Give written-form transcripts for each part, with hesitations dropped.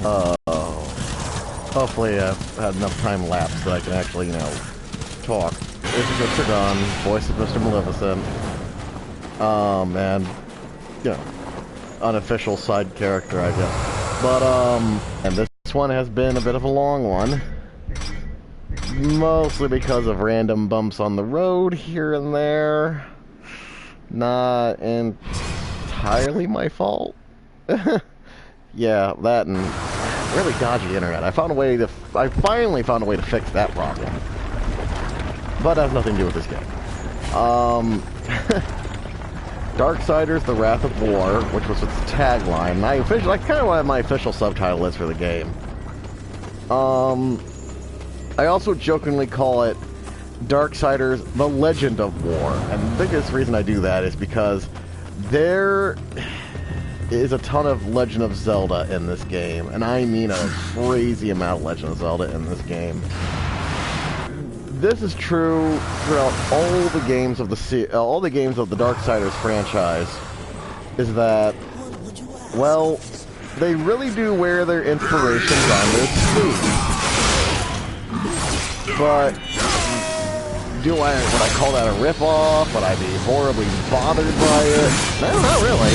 Uh, hopefully I've had enough time lapse that I can actually, you know, talk. This is Mr. Dunn, voice of Mr. Maleficent. And, you know, unofficial side character, I guess. But, and this one has been a bit of a long one. Mostly because of random bumps on the road here and there. Not entirely my fault. Yeah, that and really dodgy internet. I finally found a way to fix that problem. But that has nothing to do with this game. Darksiders, The Wrath of War, which was its tagline. That's kind of what my official subtitle is for the game. I also jokingly call it Darksiders, The Legend of War. And the biggest reason I do that is because there is a ton of Legend of Zelda in this game. And I mean a crazy amount of Legend of Zelda in this game. This is true throughout all the games of the Darksiders franchise. Is that, well, they really do wear their inspirations on their sleeves. But would I call that a ripoff? Would I be horribly bothered by it? No, not really.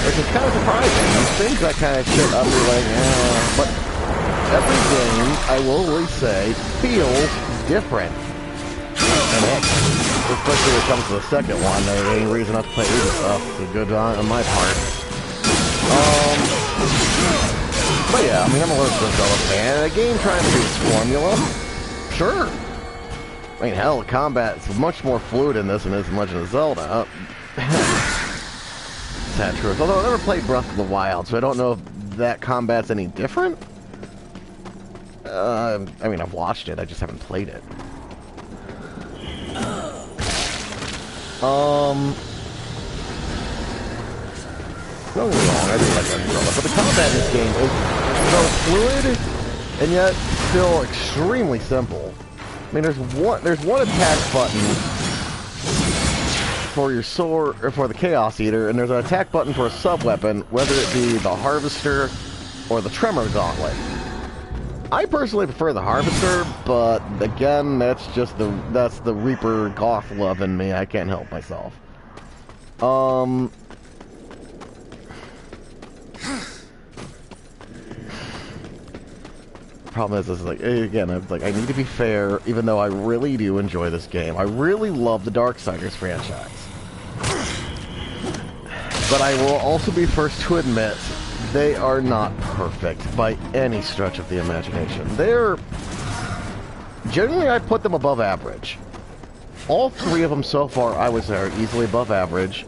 Which is kind of surprising. You think that kind of shit up, you're like, eh. But every game, I will really say, feels different. And heck, especially when it comes to the second one, there ain't any reason not to play either stuff. It's good on my part. But yeah, I mean, I'm a Legend of Zelda fan, and a game trying to do its formula. Sure. I mean, hell, combat's much more fluid in this than it is in Legend of Zelda. That's true. Although I never played Breath of the Wild, so I don't know if that combat's any different. I mean, I've watched it, I just haven't played it. Don't get me wrong, I do like Legend of Zelda, but the combat in this game is so fluid, and yet still extremely simple. I mean, there's one attack button for your sword, or for the Chaos Eater, and there's an attack button for a sub-weapon, whether it be the Harvester or the Tremor Gauntlet. I personally prefer the Harvester, but again, that's the Reaper goth love in me. I can't help myself. Problem is like, again, I need to be fair, even though I really do enjoy this game. I really love the Darksiders franchise. But I will also be first to admit, they are not perfect by any stretch of the imagination. Generally, I put them above average. All three of them so far, I would say, are easily above average.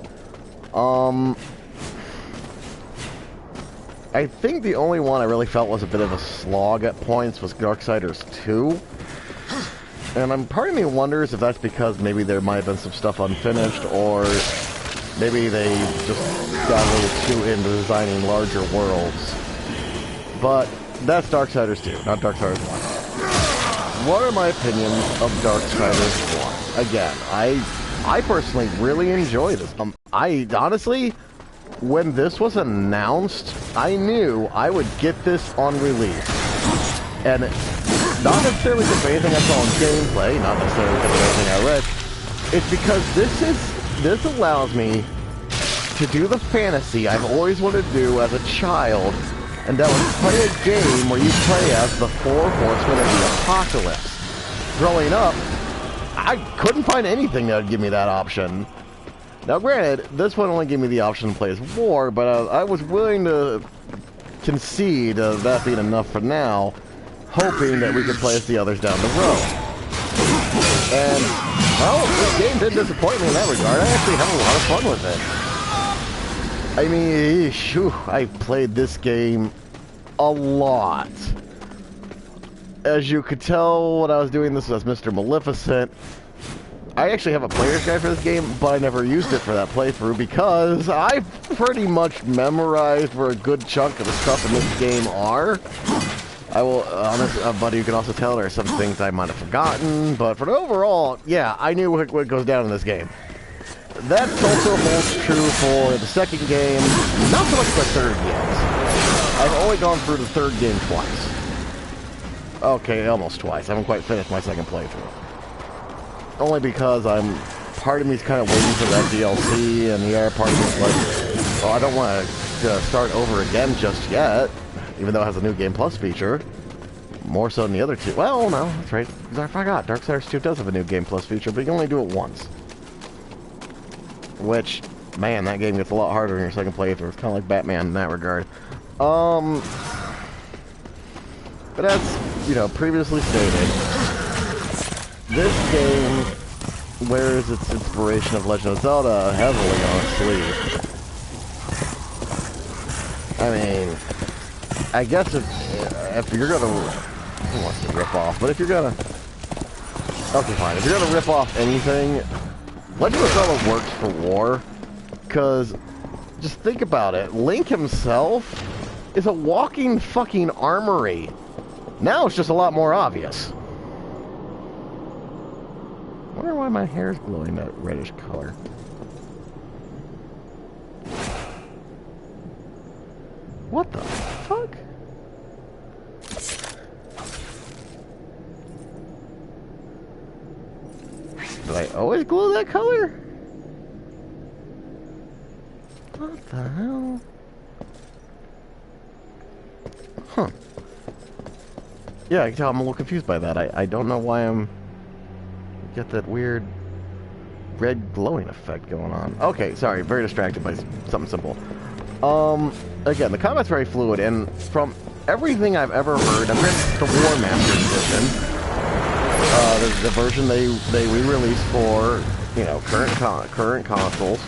I think the only one I really felt was a bit of a slog at points was Darksiders 2. And part of me wonders if that's because maybe there might have been some stuff unfinished, or maybe they just got a little too into designing larger worlds. But that's Darksiders 2, not Darksiders 1. What are my opinions of Darksiders 1? Again, I personally really enjoy this. I honestly, when this was announced, I knew I would get this on release. And not necessarily because of anything I saw in gameplay, not necessarily because of anything I read. It's because this allows me to do the fantasy I've always wanted to do as a child, and that was play a game where you play as the four horsemen of the apocalypse. Growing up, I couldn't find anything that would give me that option. Now granted, this one only gave me the option to play as War, but I was willing to concede that being enough for now, hoping that we could play as the others down the road. And, well, this game didn't disappoint me in that regard. I actually had a lot of fun with it. I mean, shoo, I played this game a lot. As you could tell when I was doing this as Mr. Maleficent, I actually have a player's guide for this game, but I never used it for that playthrough because I pretty much memorized where a good chunk of the stuff in this game are. I will, but you can also tell there are some things I might have forgotten, but for the overall, yeah, I knew what goes down in this game. That also holds true for the second game, not so much the third yet. I've only gone through the third game twice. Okay, almost twice. I haven't quite finished my second playthrough. Only because part of me's kind of waiting for that DLC, and the other part of me's like, well, I don't want to start over again just yet, even though it has a new Game Plus feature. More so than the other two. Well, no, that's right. I forgot. Darksiders 2 does have a new Game Plus feature, but you can only do it once. Which, man, that game gets a lot harder in your second playthrough. It's kind of like Batman in that regard. But as, you know, previously stated, this game wears its inspiration of Legend of Zelda heavily on its sleeve. I mean, I guess if you're gonna... Who wants to rip off? But if you're gonna... Okay, fine. If you're gonna rip off anything, Legend of Zelda works for war. Because, just think about it. Link himself is a walking fucking armory. Now it's just a lot more obvious. I wonder why my hair's glowing that reddish color. What the fuck? Did I always glow that color? What the hell? Huh. Yeah, I can tell I'm a little confused by that. I don't know why get that weird red glowing effect going on. Okay, sorry, very distracted by something simple. Again, the combat's very fluid, and from everything I've ever heard, I've read the War Master Edition, the version they re-released for, you know, current consoles,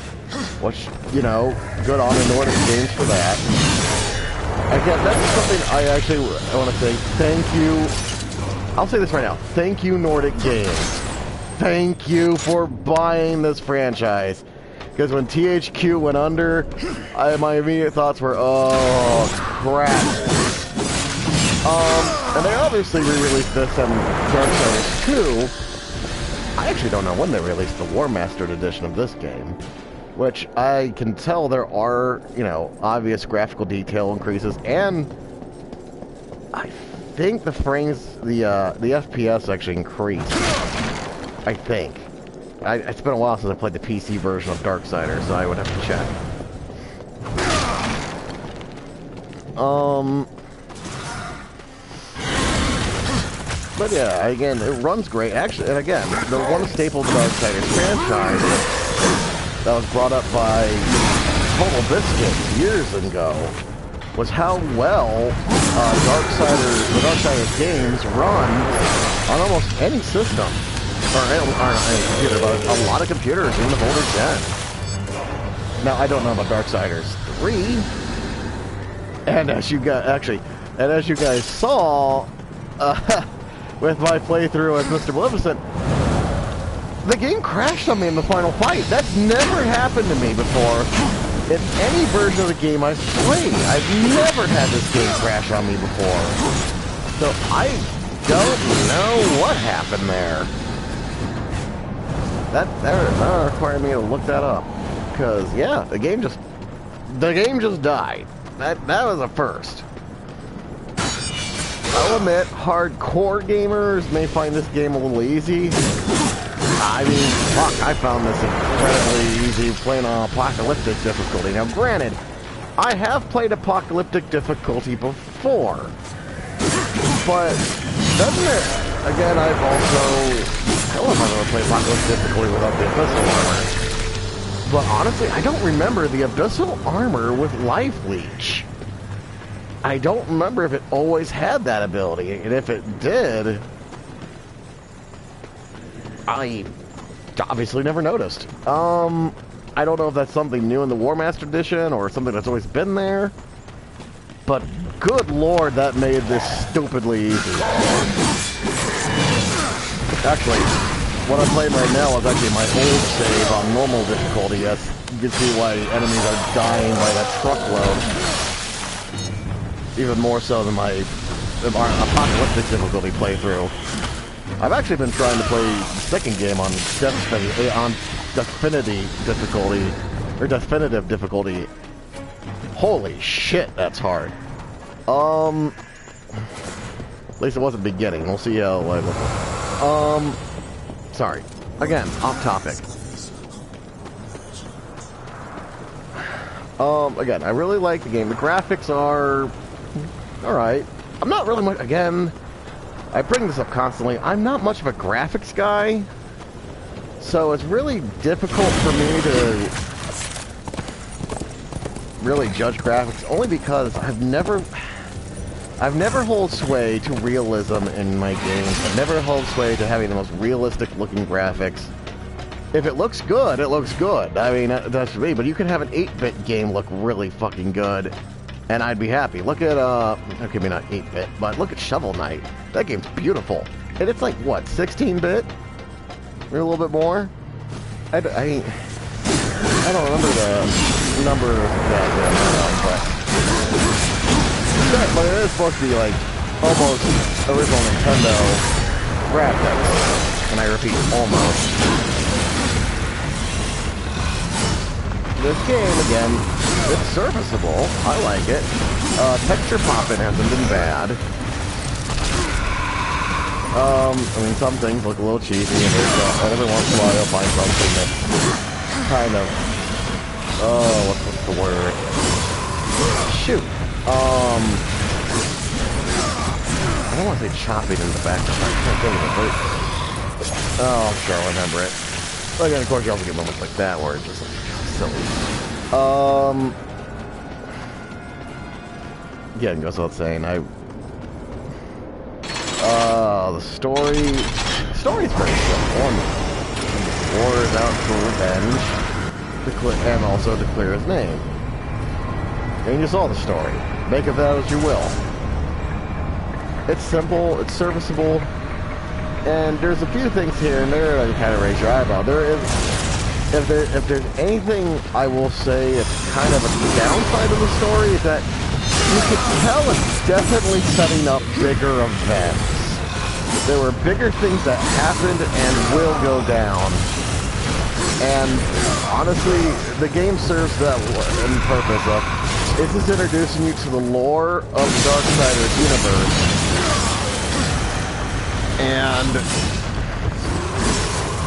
which, you know, good on the Nordic Games for that. Again, that's something I actually want to say thank you. I'll say this right now. Thank you, Nordic Games. Thank you for buying this franchise. Because when THQ went under, my immediate thoughts were, oh, crap. And they obviously re-released this and Darksiders 2. I actually don't know when they released the War Mastered edition of this game. Which I can tell there are, you know, obvious graphical detail increases, and I think the frames, the FPS actually increased. I think. It's been a while since I played the PC version of Darksiders, so I would have to check. But yeah, again, it runs great. Actually, and again, the one staple of the Darksiders franchise that was brought up by Total Biscuit years ago was how well the Darksiders games run on almost any system. Or any computer, but a lot of computers, even the older gen. Now, I don't know about Darksiders 3. And as you guys saw, with my playthrough as Mr. Maleficent, the game crashed on me in the final fight. That's never happened to me before in any version of the game I've played. I've never had this game crash on me before. So I don't know what happened there. That required me to look that up. Because, yeah, the game just died. That was a first. I'll admit, hardcore gamers may find this game a little easy. I mean, fuck, I found this incredibly easy playing on apocalyptic difficulty. Now, granted, I have played apocalyptic difficulty before. But, doesn't it? Again, I've also... Hell, if I'm going to play apocalyptic difficulty without the abyssal armor. But honestly, I don't remember the abyssal armor with life leech. I don't remember if it always had that ability, and if it did, I obviously never noticed. I don't know if that's something new in the War Master Edition, or something that's always been there, but good lord, that made this stupidly easy. Actually, what I'm playing right now is actually my old save on normal difficulty. Yes, you can see why enemies are dying by that truckload. Even more so than my apocalyptic difficulty playthrough. I've actually been trying to play the second game on definitive difficulty. Holy shit, that's hard. At least it wasn't beginning. We'll see how it sorry. Again, off topic. Again, I really like the game. The graphics are alright. I'm not really much, again, I bring this up constantly. I'm not much of a graphics guy. So it's really difficult for me to really judge graphics, only because I've never held sway to realism in my games. I've never held sway to having the most realistic looking graphics. If it looks good, it looks good. I mean, that's me, but you can have an 8-bit game look really fucking good, and I'd be happy. Look at, okay, maybe not 8-bit, but look at Shovel Knight. That game's beautiful. And it's like, what, 16-bit? Maybe a little bit more? I don't remember the number but it is supposed to be like almost original Nintendo graphics, and I repeat, almost. This game, again, it's serviceable. I like it. Texture popping hasn't been bad. I mean, some things look a little cheesy, and every once in a while you'll find something that's kind of, what's the word? Shoot. I don't want to say chopping in the back, I can't think of it, but, oh, I'm sure I'll remember it. But again, of course, you also get moments like that where it's just like, silly. Yeah, it goes without saying, the story's very simple. War is out for revenge, and also to clear his name. And you saw the story. Make of that as you will. It's simple, it's serviceable, and there's a few things here and there that you kind of raise your eyebrow. There is, if there's anything I will say it's kind of a downside of the story, is that you can tell it's definitely setting up bigger events. There were bigger things that happened and will go down. And honestly, the game serves that in purpose of, it's just introducing you to the lore of the Darksiders universe. And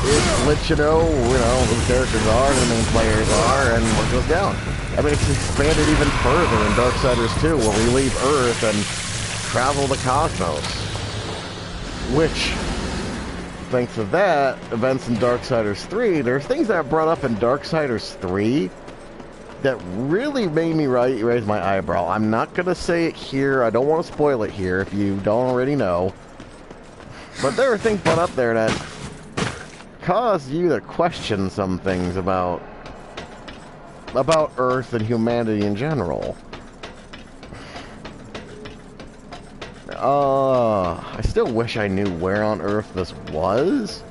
it lets you know who the characters are, who the main players are, and what goes down. I mean, it's expanded even further in Darksiders 2, where we leave Earth and travel the cosmos. Which, thanks to that, events in Darksiders 3, there's things that are brought up in Darksiders 3 that really made me raise my eyebrow. I'm not going to say it here. I don't want to spoil it here if you don't already know. But there are things brought up there that cause you to question some things about Earth and humanity in general. I still wish I knew where on Earth this was.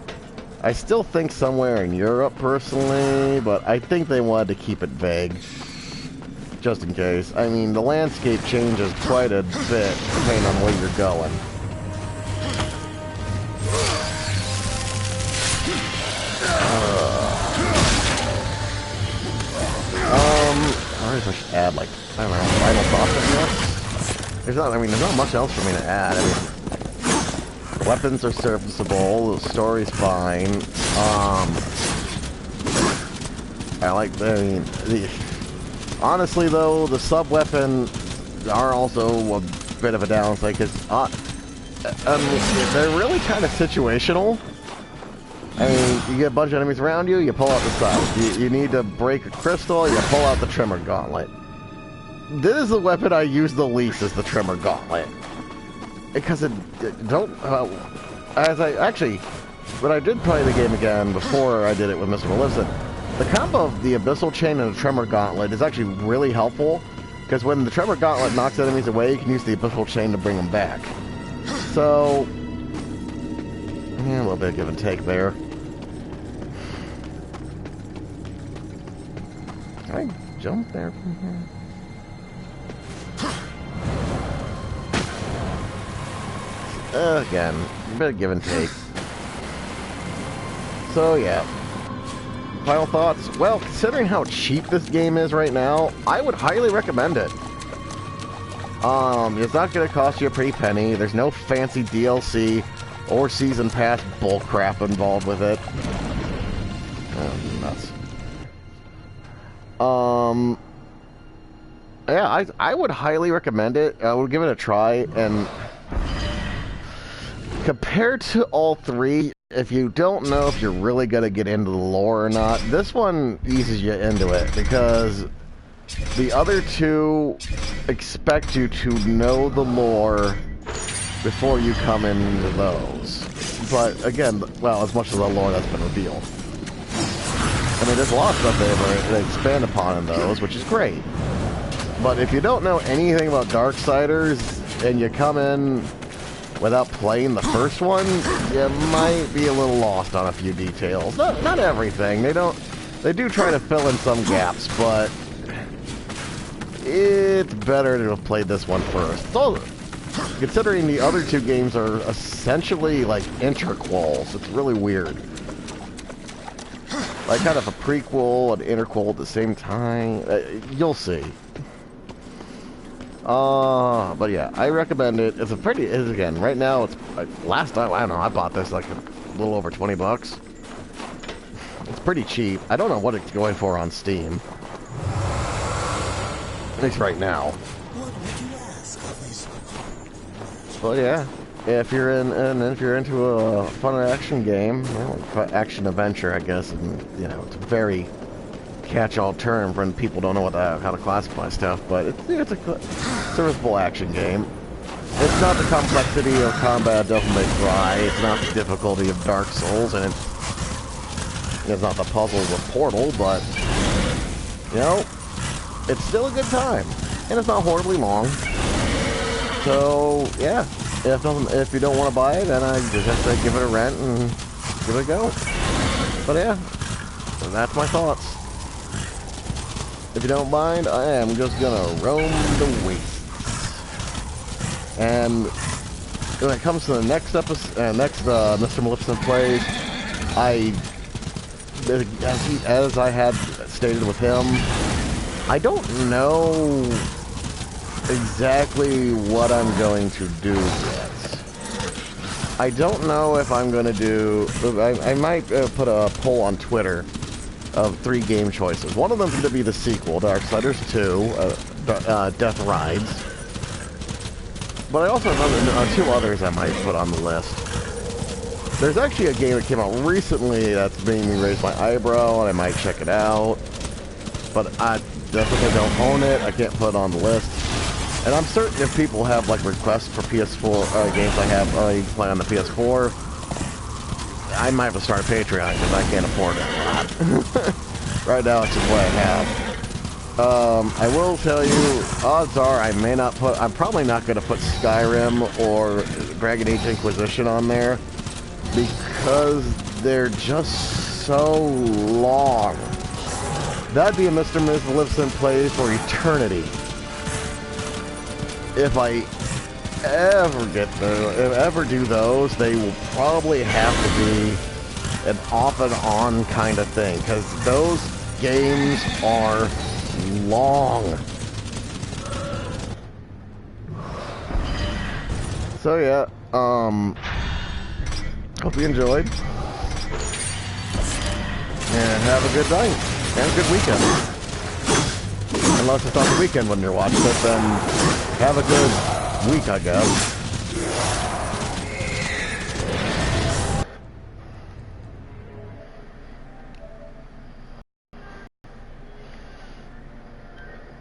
I still think somewhere in Europe, personally, but I think they wanted to keep it vague. Just in case. I mean, the landscape changes quite a bit depending on where you're going. I should add, like, I don't know, final thoughts on this? There's not much else for me to add. I mean, weapons are serviceable, the story's fine. Honestly, though, the sub-weapons are also a bit of a downside, because they're really kind of situational. I mean, you get a bunch of enemies around you, you pull out the side. You need to break a crystal, you pull out the Tremor Gauntlet. This is the weapon I use the least, is the Tremor Gauntlet. Because when I did play the game again before I did it with Mr. Maleficent, the combo of the Abyssal Chain and the Tremor Gauntlet is actually really helpful, because when the Tremor Gauntlet knocks enemies away, you can use the Abyssal Chain to bring them back. So, yeah, a little bit of give and take there. Can I jump there from here? Again, a bit of give and take. So, yeah. Final thoughts? Well, considering how cheap this game is right now, I would highly recommend it. It's not going to cost you a pretty penny. There's no fancy DLC or season pass bullcrap involved with it. Nuts. Yeah, I would highly recommend it. I would give it a try, and compared to all three, if you don't know if you're really going to get into the lore or not, this one eases you into it, because the other two expect you to know the lore before you come into those. But again, well, as much as the lore that's been revealed. I mean, there's a lot of stuff they expand upon in those, which is great. But if you don't know anything about Darksiders, and you come in without playing the first one, you might be a little lost on a few details. Not everything. They do try to fill in some gaps, but it's better to have played this one first. So, considering the other two games are essentially like interquels, it's really weird. Like kind of a prequel and interquel at the same time. You'll see. But yeah, I recommend it. It's again, right now, it's last time, I don't know, I bought this like a little over 20 bucks. It's pretty cheap. I don't know what it's going for on Steam. At least right now. But yeah, if you're into a fun action game, well, action adventure, I guess, and you know, it's a very catch-all term when people don't know how to classify stuff, but it's a serviceable action game. It's not the complexity of combat Devil May Cry, it's not the difficulty of Dark Souls, and it's not the puzzles of Portal, but, you know, it's still a good time, and it's not horribly long. So, yeah, if you don't want to buy it, then I just have to give it a rent and give it a go. But yeah, that's my thoughts. If you don't mind, I am just gonna roam the wastes. And when it comes to the next episode, Mr. Maleficent Plays, as I had stated with him, I don't know exactly what I'm going to do yet. I don't know if I'm going to do... I might put a poll on Twitter of 3 game choices. One of them is going to be the sequel, Darksiders 2, Death Rides. But I also have 2 others I might put on the list. There's actually a game that came out recently that's made me raise my eyebrow, and I might check it out. But since I don't own it, I can't put it on the list. And I'm certain if people have like requests for PS4 games I have already play on the PS4, I might have to start a Patreon because I can't afford it a lot. Right now, it's just what I have. I will tell you, odds are I'm probably not going to put Skyrim or Dragon Age Inquisition on there because they're just so long. That'd be a Mr. Maleficent Plays for eternity. If I ever do those, they will probably have to be an off and on kind of thing, because those games are long. So yeah, hope you enjoyed, and have a good night, and a good weekend. Unless it's on the weekend when you're watching it, then have a good week, I guess.